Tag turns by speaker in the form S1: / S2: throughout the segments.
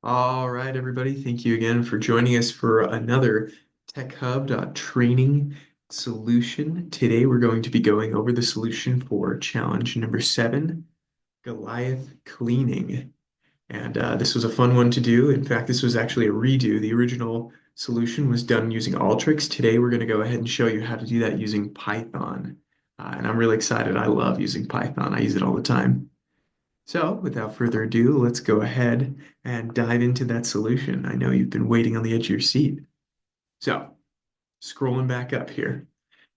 S1: All right, everybody. Thank you again for joining us for another TechHub.Training solution. Today, we're going to be going over the solution for challenge number 7, Goliath cleaning. And this was a fun one to do. In fact, this was actually a redo. The original solution was done using Alteryx. Today, we're going to go ahead and show you how to do that using Python. And I'm really excited. I love using Python. I use it all the time. So, without further ado, let's go ahead and dive into that solution. I know you've been waiting on the edge of your seat. So, scrolling back up here,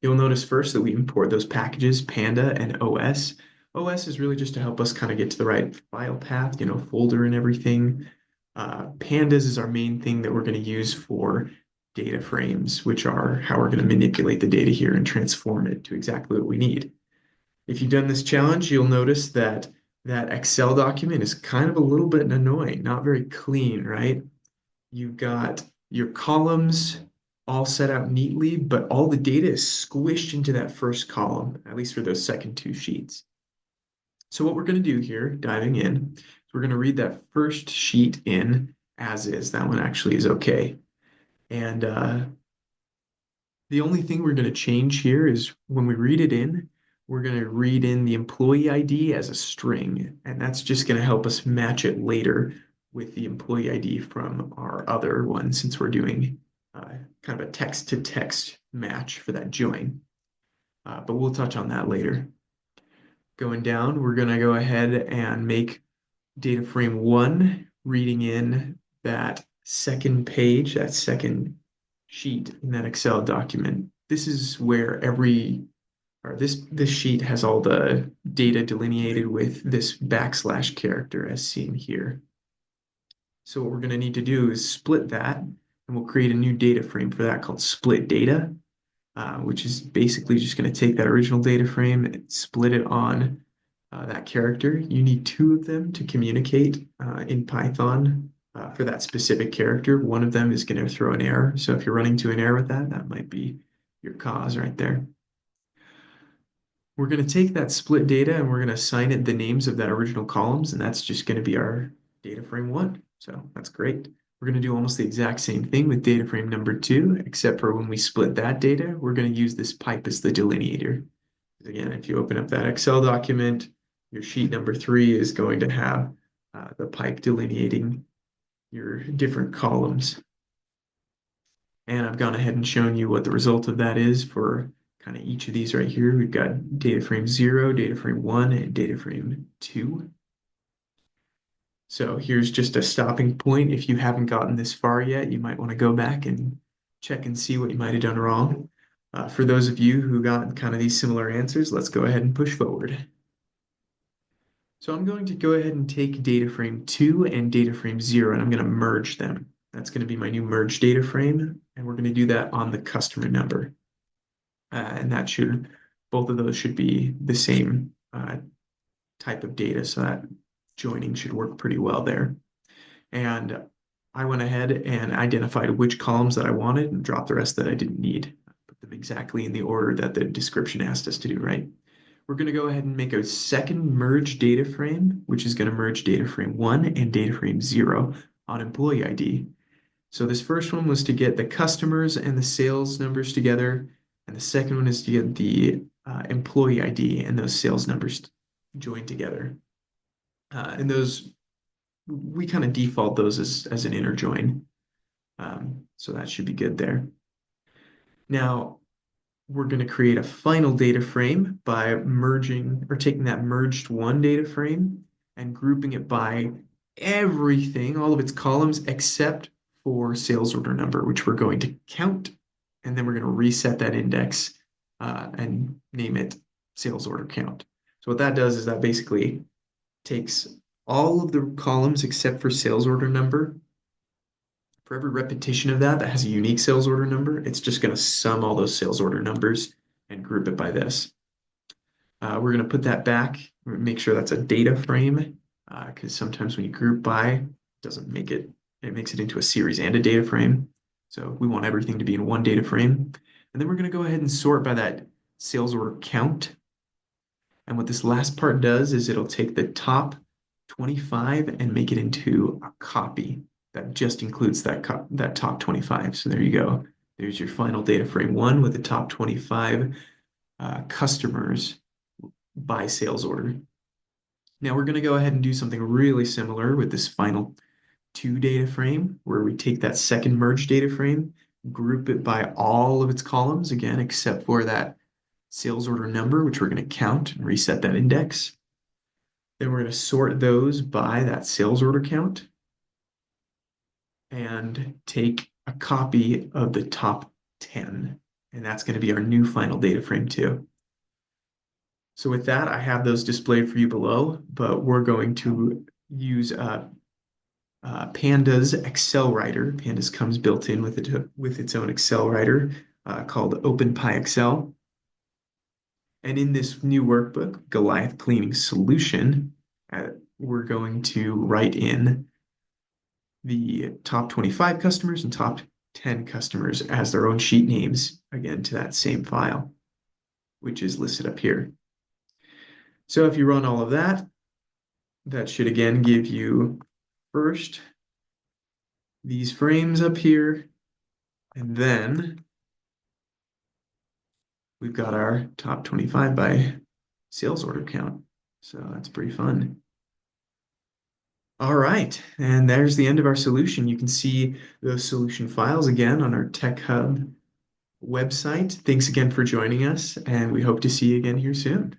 S1: you'll notice first that we import those packages, Panda and OS. OS is really just to help us kind of get to the right file path, folder and everything. Pandas is our main thing that we're going to use for data frames, which are how we're going to manipulate the data here and transform it to exactly what we need. If you've done this challenge, you'll notice that that Excel document is kind of a little bit annoying, not very clean, right? You've got your columns all set out neatly, but all the data is squished into that first column, at least for those second two sheets. So what we're going to do here, diving in, is we're going to read that first sheet in as is. That one actually is okay. And the only thing we're going to change here is when we read it in, we're going to read in the employee ID as a string, and that's just going to help us match it later with the employee ID from our other one since we're doing kind of a text-to-text match for that join. But we'll touch on that later. Going down, we're going to go ahead and make data frame 1 reading in that second page, that second sheet in that Excel document. This is where this sheet has all the data delineated with this backslash character as seen here. So what we're going to need to do is split that, and we'll create a new data frame for that called split data, which is basically just going to take that original data frame and split it on that character. You need 2 of them to communicate in Python for that specific character. One of them is going to throw an error. So if you're running to an error with that, that might be your cause right there. We're going to take that split data and we're going to assign it the names of that original columns, and that's just going to be our data frame 1. So that's great. We're going to do almost the exact same thing with data frame number 2, except for when we split that data, we're going to use this pipe as the delineator. Again, if you open up that Excel document, your sheet number 3 is going to have the pipe delineating your different columns. And I've gone ahead and shown you what the result of that is for kind of each of these right here. We've got data frame 0, data frame 1, and data frame 2. So here's just a stopping point. If you haven't gotten this far yet, you might want to go back and check and see what you might have done wrong. For those of you who got kind of these similar answers, let's go ahead and push forward. So I'm going to go ahead and take data frame 2 and data frame 0, and I'm going to merge them. That's going to be my new merge data frame, and we're going to do that on the customer number. And both of those should be the same type of data, so that joining should work pretty well there. And I went ahead and identified which columns that I wanted and dropped the rest that I didn't need. Put them exactly in the order that the description asked us to do, right? We're going to go ahead and make a second merge data frame, which is going to merge data frame 1 and data frame 0 on employee ID. So this first one was to get the customers and the sales numbers together, and the second one is to get the employee ID and those sales numbers joined together. And those, we kind of default those as an inner join. So that should be good there. Now, we're going to create a final data frame by merging or taking that merged 1 data frame and grouping it by everything, all of its columns, except for sales order number, which we're going to count. And then we're going to reset that index and name it sales order count. So what that does is that basically takes all of the columns except for sales order number. For every repetition of that has a unique sales order number, it's just going to sum all those sales order numbers and group it by this. We're going to put that back, make sure that's a data frame, because sometimes when you group by, it doesn't make it, it makes it into a series and a data frame. So we want everything to be in 1 data frame. And then we're going to go ahead and sort by that sales order count. And what this last part does is it'll take the top 25 and make it into a copy. that just includes that top 25. So there you go. There's your final data frame one with the top 25 customers by sales order. Now we're going to go ahead and do something really similar with this final two data frame, where we take that second merge data frame, group it by all of its columns, again, except for that sales order number, which we're going to count and reset that index. Then we're going to sort those by that sales order count and take a copy of the top 10. And that's going to be our new final data frame too. So with that, I have those displayed for you below, but we're going to use Panda's Excel writer. Pandas comes built in with its own Excel writer called OpenPyExcel. And in this new workbook, Goliath Cleaning Solution, we're going to write in the top 25 customers and top 10 customers as their own sheet names, again, to that same file, which is listed up here. So if you run all of that, that should again give you first these frames up here, and then we've got our top 25 by sales order count. So that's pretty fun. All right, and there's the end of our solution. You can see those solution files again on our Tech Hub website. Thanks again for joining us, and we hope to see you again here soon.